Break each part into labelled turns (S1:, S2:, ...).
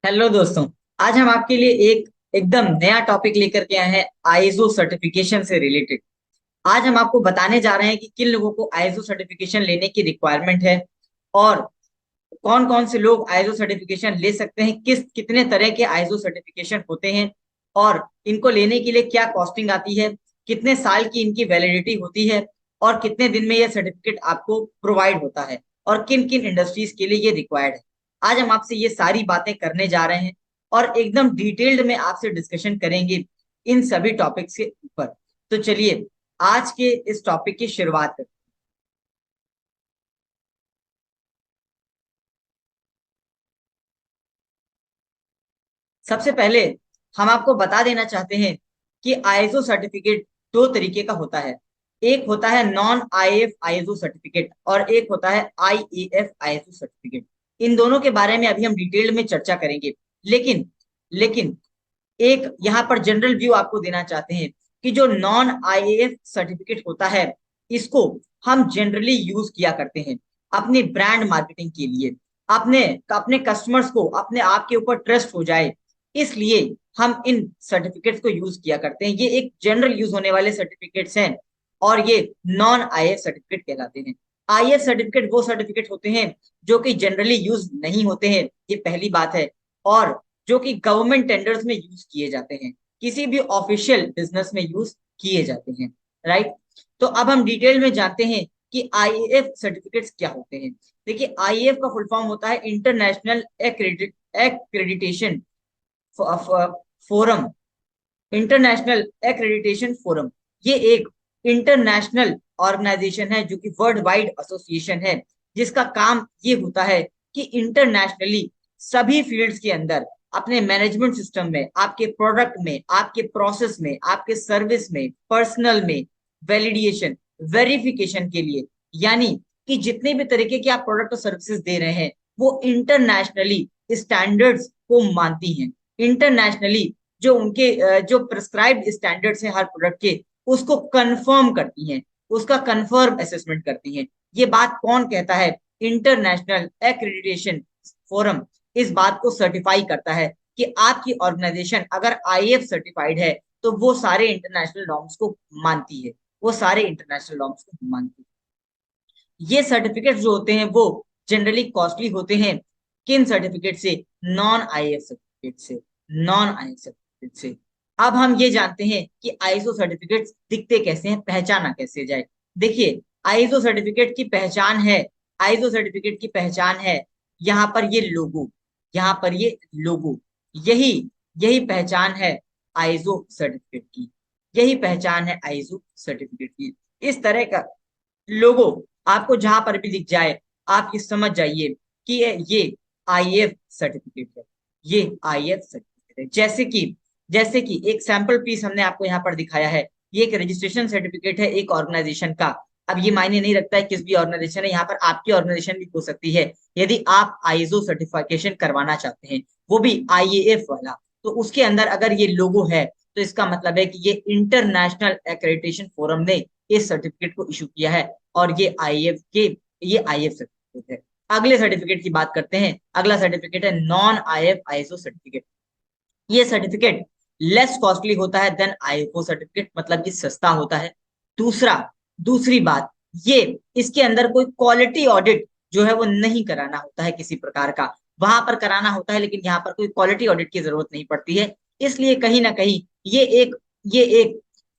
S1: Hello दोस्तों। आज हम आपके लिए एक एकदम नया टॉपिक लेकर के आए हैं आईएसओ सर्टिफिकेशन से रिलेटेड। आज हम आपको बताने जा रहे हैं कि किन लोगों को आईएसओ सर्टिफिकेशन लेने की रिक्वायरमेंट है और कौन कौन से लोग आईएसओ सर्टिफिकेशन ले सकते हैं, किस कितने तरह के आईएसओ सर्टिफिकेशन होते हैं और इनको लेने के लिए क्या कॉस्टिंग आती है, कितने साल की इनकी वैलिडिटी होती है और कितने दिन में यह सर्टिफिकेट आपको प्रोवाइड होता है और किन किन इंडस्ट्रीज के लिए ये रिक्वायर्ड है। आज हम आपसे ये सारी बातें करने जा रहे हैं और एकदम डिटेल्ड में आपसे डिस्कशन करेंगे इन सभी टॉपिक्स के ऊपर। तो चलिए आज के इस टॉपिक की शुरुआत करते हैं। सबसे पहले हम आपको बता देना चाहते हैं कि आईएसओ सर्टिफिकेट दो तरीके का होता है। एक होता है नॉन आईएएफ आईएसओ सर्टिफिकेट और एक होता है आईएएफ आईएसओ सर्टिफिकेट। इन दोनों के बारे में अभी हम डिटेल में चर्चा करेंगे। लेकिन लेकिन एक यहाँ पर जनरल व्यू आपको देना चाहते हैं कि जो नॉन आईएएफ सर्टिफिकेट होता है इसको हम जनरली यूज किया करते हैं अपनी ब्रांड मार्केटिंग के लिए। अपने अपने कस्टमर्स को अपने आप के ऊपर ट्रस्ट हो जाए, इसलिए हम इन सर्टिफिकेट्स को यूज किया करते हैं। ये एक जनरल यूज होने वाले सर्टिफिकेट्स हैं और ये नॉन आईएएफ सर्टिफिकेट कहलाते हैं। आईएएफ सर्टिफिकेट वो सर्टिफिकेट होते हैं जो कि जनरली यूज नहीं होते हैं, ये पहली बात है। और जो कि गवर्नमेंट टेंडर्स में यूज किए जाते हैं, किसी भी ऑफिशियल बिजनेस में यूज किए जाते हैं। राइट। तो अब हम डिटेल में जानते हैं कि आईएएफ सर्टिफिकेट्स क्या होते हैं। देखिए, आईएएफ का फुल फॉर्म होता है international accreditation forum. International accreditation forum ये एक इंटरनेशनल ऑर्गेनाइजेशन है जो कि वर्ल्ड वाइड एसोसिएशन है, जिसका काम ये होता है कि इंटरनेशनली सभी फील्ड्स के अंदर अपने मैनेजमेंट सिस्टम में, आपके प्रोडक्ट में, आपके प्रोसेस में, आपके सर्विस में, पर्सनल में वैलिडेशन वेरिफिकेशन के लिए, यानी कि जितने भी तरीके के आप प्रोडक्ट और सर्विसेज दे रहे हैं वो इंटरनेशनली स्टैंडर्ड्स को मानती हैं। इंटरनेशनली जो उनके जो प्रिस्क्राइब्ड स्टैंडर्ड्स हैं हर प्रोडक्ट के, उसको कंफर्म करती हैं, उसका कंफर्म असेसमेंट करती हैं। ये बात कौन कहता है? इंटरनेशनल एक्रेडिटेशन फोरम इस बात को सर्टिफाई करता है कि आपकी ऑर्गेनाइजेशन अगर आईएएफ सर्टिफाइड है तो वो सारे इंटरनेशनल नॉर्म्स को मानती है, वो सारे इंटरनेशनल नॉर्म्स को मानती है। ये सर्टिफिकेट जो होते हैं वो जनरली कॉस्टली होते हैं। किन सर्टिफिकेट से? नॉन आईएएफ सर्टिफिकेट से। नॉन आईएएफ सर्टिफिकेट से। अब हम ये जानते हैं कि आईएसओ सर्टिफिकेट दिखते कैसे हैं, पहचाना कैसे जाए। देखिए, आईएसओ सर्टिफिकेट की पहचान है, आईएसओ सर्टिफिकेट की पहचान है यहाँ पर ये लोगो, यहाँ पर ये लोगो, यही यही पहचान है आईएसओ सर्टिफिकेट की, यही पहचान है आईएसओ सर्टिफिकेट की। इस तरह का लोगो आपको जहां पर भी दिख जाए, आप ये समझ जाइए कि ये आईएएफ सर्टिफिकेट है, ये आईएएफ सर्टिफिकेट है। जैसे कि एक सैंपल पीस हमने आपको यहाँ पर दिखाया है, ये एक रजिस्ट्रेशन सर्टिफिकेट है एक ऑर्गेनाइजेशन का। अब ये मायने नहीं रखता है किस भी ऑर्गेनाइजेशन है, यहाँ पर आपकी ऑर्गेनाइजेशन भी हो सकती है यदि आप आईएसओ सर्टिफिकेशन करवाना चाहते हैं, वो भी आईएएफ वाला। तो उसके अंदर अगर ये लोगो है तो इसका मतलब है कि ये इंटरनेशनल एक्रेडिटेशन फोरम ने इस सर्टिफिकेट को इशू किया है और ये आईएफ सर्टिफिकेट है। अगले सर्टिफिकेट की बात करते हैं। अगला सर्टिफिकेट है नॉन आईएफ आईएसओ सर्टिफिकेट। ये सर्टिफिकेट लेस कॉस्टली होता है देन आईएफओ सर्टिफिकेट, मतलब ये सस्ता होता है। दूसरा दूसरी बात, ये इसके अंदर कोई क्वालिटी ऑडिट जो है वो नहीं कराना होता है किसी प्रकार का। वहां पर कराना होता है लेकिन यहाँ पर कोई क्वालिटी ऑडिट की जरूरत नहीं पड़ती है। इसलिए कहीं ना कहीं ये एक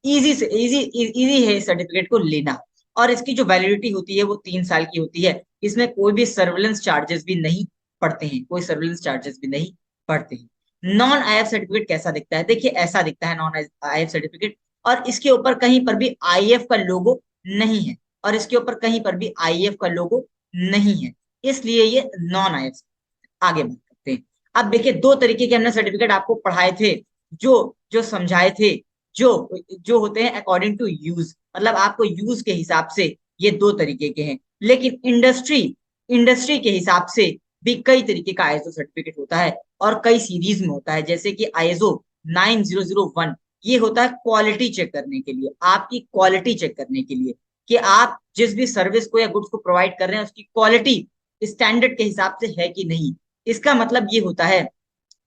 S1: इजी से इजी इजी है सर्टिफिकेट को लेना। और इसकी जो वैलिडिटी होती है वो 3 साल की होती है। इसमें कोई भी सर्विलेंस चार्जेस भी नहीं पड़ते हैं, कोई सर्विलेंस चार्जेस भी नहीं पड़ते हैं। नॉन आईएफ सर्टिफिकेट कैसा दिखता है? देखिए, ऐसा दिखता है नॉन आईएफ सर्टिफिकेट, और इसके ऊपर कहीं पर भी आईएफ का लोगो नहीं है, और इसके ऊपर कहीं पर भी आईएफ का लोगो नहीं है, इसलिए ये नॉन आईएफ। आगे बात करते हैं। अब देखिए, दो तरीके के हमने सर्टिफिकेट आपको पढ़ाए थे, जो जो समझाए थे, जो जो होते हैं अकॉर्डिंग टू यूज, मतलब आपको यूज के हिसाब से ये दो तरीके के हैं। लेकिन इंडस्ट्री इंडस्ट्री के हिसाब से भी कई तरीके का आईएसओ सर्टिफिकेट होता है और कई सीरीज में होता है। जैसे कि आईएसओ 9001, ये होता है क्वालिटी चेक करने के लिए, आपकी क्वालिटी चेक करने के लिए कि आप जिस भी सर्विस को या गुड्स को प्रोवाइड कर रहे हैं उसकी क्वालिटी स्टैंडर्ड के हिसाब से है कि नहीं। इसका मतलब ये होता है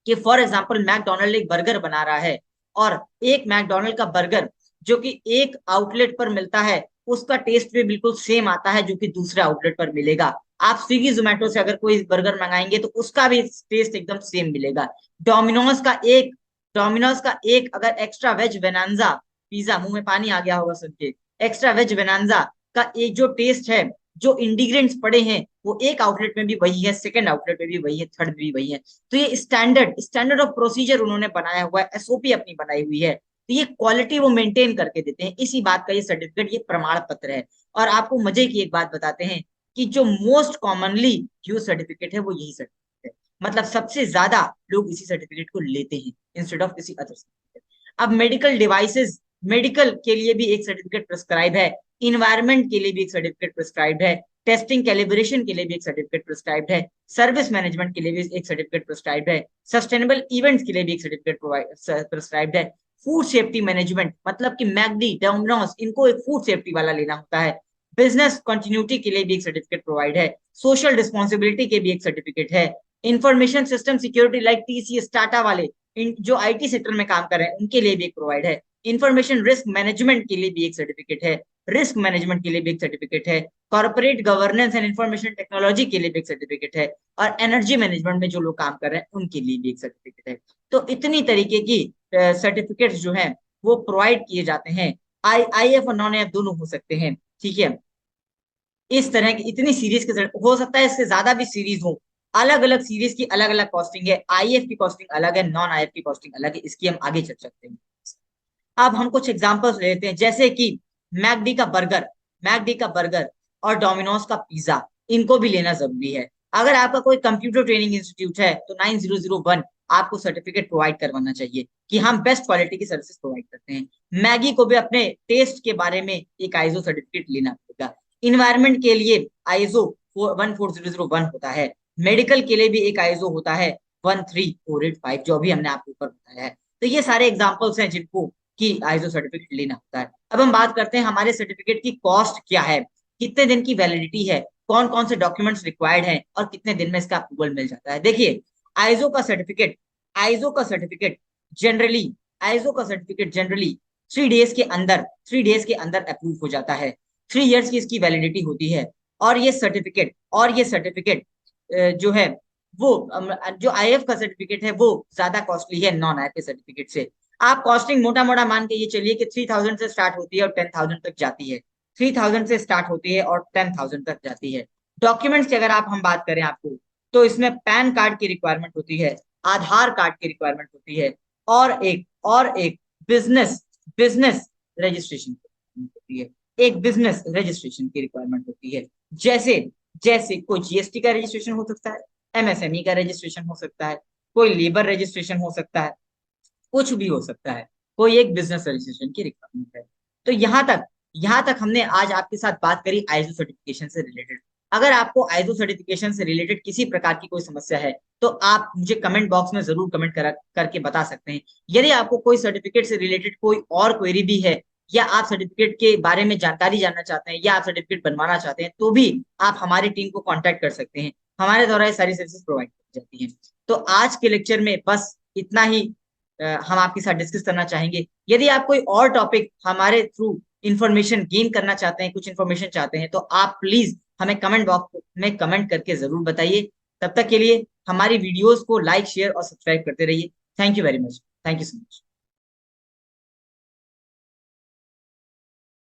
S1: कि फॉर एग्जाम्पल मैकडोनल्ड एक बर्गर बना रहा है, और एक मैकडोनल्ड का बर्गर जो कि एक आउटलेट पर मिलता है, उसका टेस्ट भी बिल्कुल सेम आता है जो कि दूसरे आउटलेट पर मिलेगा। आप स्विगी जोमेटो से अगर कोई बर्गर मंगाएंगे तो उसका भी टेस्ट एकदम सेम मिलेगा। डोमिनोज का एक डोमिनोज का एक अगर एक्स्ट्रा वेज वेनांजा पिज्जा, मुंह में पानी आ गया होगा सुन के, एक्स्ट्रा वेज वेनांजा का एक जो टेस्ट है, जो इंग्रेडिएंट्स पड़े हैं, वो एक आउटलेट में भी वही है, सेकंड आउटलेट में भी वही है, थर्ड में भी वही है। तो ये स्टैंडर्ड स्टैंडर्ड ऑफ प्रोसीजर उन्होंने बनाया हुआ है, एसओपी अपनी बनाई हुई है। तो ये क्वालिटी वो मेंटेन करके देते हैं, इसी बात का ये सर्टिफिकेट, ये प्रमाण पत्र है। और आपको मजे की एक बात बताते हैं कि जो मोस्ट कॉमनली यूज सर्टिफिकेट है वो यही सर्टिफिकेट है, मतलब सबसे ज्यादा लोग इसी सर्टिफिकेट को लेते हैं इंस्टेड ऑफ किसी अदर सर्टिफिकेट। अब मेडिकल डिवाइसेस, मेडिकल के लिए भी एक सर्टिफिकेट प्रिस्क्राइब है, इन्वायरमेंट के लिए भी एक सर्टिफिकेट प्रिस्क्राइब है, टेस्टिंग कैलिब्रेशन के लिए भी एक सर्टिफिकेट प्रिस्क्राइब है, सर्विस मैनेजमेंट के लिए भी एक सर्टिफिकेट प्रिस्क्राइब है, सस्टेनेबल इवेंट्स के लिए भी एक सर्टिफिकेट प्रिस्क्राइब है, फूड सेफ्टी मैनेजमेंट मतलब कि मैकडी, डोमिनोज, इनको एक फूड सेफ्टी वाला लेना होता है, बिजनेस कंटिन्यूटी के लिए भी एक सर्टिफिकेट प्रोवाइड है, सोशल रिस्पॉन्सिबिलिटी के भी एक सर्टिफिकेट है, information system security like TCS Tata वाले, जो आईटी सेक्टर में काम कर रहे हैं उनके लिए भी एक प्रोवाइड है, इंफॉर्मेशन रिस्क मैनेजमेंट के लिए भी एक सर्टिफिकेट है, रिस्क मैनेजमेंट के लिए भी एक सर्टिफिकेट है, corporate governance and information technology के लिए भी एक सर्टिफिकेट है, और एनर्जी मैनेजमेंट में जो लोग काम कर रहे हैं उनके लिए भी एक सर्टिफिकेट है। तो इतनी तरीके की सर्टिफिकेट्स जो हैं वो प्रोवाइड किए जाते हैं। आई एफ और नॉन एफ दोनों हो सकते हैं, ठीक है। इस तरह की इतनी सीरीज के, हो सकता है इससे ज्यादा भी सीरीज हो, अलग अलग सीरीज की अलग अलग कॉस्टिंग है, आईएफ की कॉस्टिंग अलग है, नॉन आईएफ की कॉस्टिंग अलग है, इसकी हम आगे चर्चा करेंगे। अब हम कुछ एग्जांपल्स लेते हैं, जैसे कि मैकडी का बर्गर, मैकडी का बर्गर और डोमिनोज का पिज्जा, इनको भी लेना जरूरी है। अगर आपका कोई कंप्यूटर ट्रेनिंग इंस्टीट्यूट है तो 9001 आपको सर्टिफिकेट प्रोवाइड करवाना चाहिए कि हम बेस्ट क्वालिटी की सर्विसेज प्रोवाइड करते हैं। मैगी को भी अपने टेस्ट के बारे में एक आईएसओ सर्टिफिकेट लेना पड़ेगा। इन्वायरमेंट के लिए आईएसओ 14001 होता है, मेडिकल के लिए भी एक आईएसओ होता है 13485, जो अभी हमने आपको ऊपर बताया है। तो ये सारे एग्जाम्पल्स हैं जिनको की आईएसओ सर्टिफिकेट लेना होता है। अब हम बात करते हैं हमारे सर्टिफिकेट की कॉस्ट क्या है, कितने दिन की वैलिडिटी है, कौन कौन से डॉक्यूमेंट्स रिक्वायर्ड हैं, और कितने दिन में इसका अप्रूवल मिल जाता है। देखिए, आईएसओ का सर्टिफिकेट आईएसओ का सर्टिफिकेट जनरली आईएसओ का सर्टिफिकेट जनरली 3 डेज के अंदर अप्रूव हो जाता है। 3 इयर्स की इसकी वैलिडिटी होती है। और ये सर्टिफिकेट जो है वो जो आईएफ का सर्टिफिकेट है वो ज्यादा कॉस्टली है नॉन आईएफ के सर्टिफिकेट से। आप कॉस्टिंग मोटा मोटा मान के ये चलिए कि 3000 से स्टार्ट होती है और 10,000 तक जाती है। 3000 से स्टार्ट होती है और 10,000 तक जाती है। डॉक्यूमेंट्स की अगर आप हम बात करें आपको, तो इसमें पैन कार्ड की रिक्वायरमेंट होती है, आधार कार्ड की रिक्वायरमेंट होती है, और एक बिजनेस बिजनेस रजिस्ट्रेशन होती है, एक बिजनेस रजिस्ट्रेशन की रिक्वायरमेंट होती है। जैसे जैसे कोई जीएसटी का रजिस्ट्रेशन हो सकता है, एमएसएमई का रजिस्ट्रेशन हो सकता है, कोई लेबर रजिस्ट्रेशन हो सकता है, कुछ भी हो सकता है, कोई एक बिजनेस रजिस्ट्रेशन की रिक्वायरमेंट है। तो यहाँ तक हमने आज आपके साथ बात करी आईएसओ सर्टिफिकेशन से रिलेटेड। अगर आपको आईएसओ सर्टिफिकेशन से रिलेटेड किसी प्रकार की कोई समस्या है तो आप मुझे कमेंट बॉक्स में जरूर कमेंट करके बता सकते हैं। यदि आपको कोई सर्टिफिकेट से रिलेटेड कोई और क्वेरी भी है, या आप सर्टिफिकेट के बारे में जानकारी जानना चाहते हैं, या आप सर्टिफिकेट बनवाना चाहते हैं, तो भी आप हमारी टीम को कॉन्टेक्ट कर सकते हैं। हमारे द्वारा ये सारी सर्विसेज प्रोवाइड की जाती है। तो आज के लेक्चर में बस इतना ही हम आपके साथ डिस्कस करना चाहेंगे। यदि आप कोई और टॉपिक हमारे थ्रू इंफॉर्मेशन गेन करना चाहते हैं, कुछ इंफॉर्मेशन चाहते हैं, तो आप प्लीज हमें कमेंट बॉक्स में कमेंट करके जरूर बताइए। तब तक के लिए हमारी वीडियोस को लाइक, शेयर और सब्सक्राइब करते रहिए। Thank you very much. Thank you so much.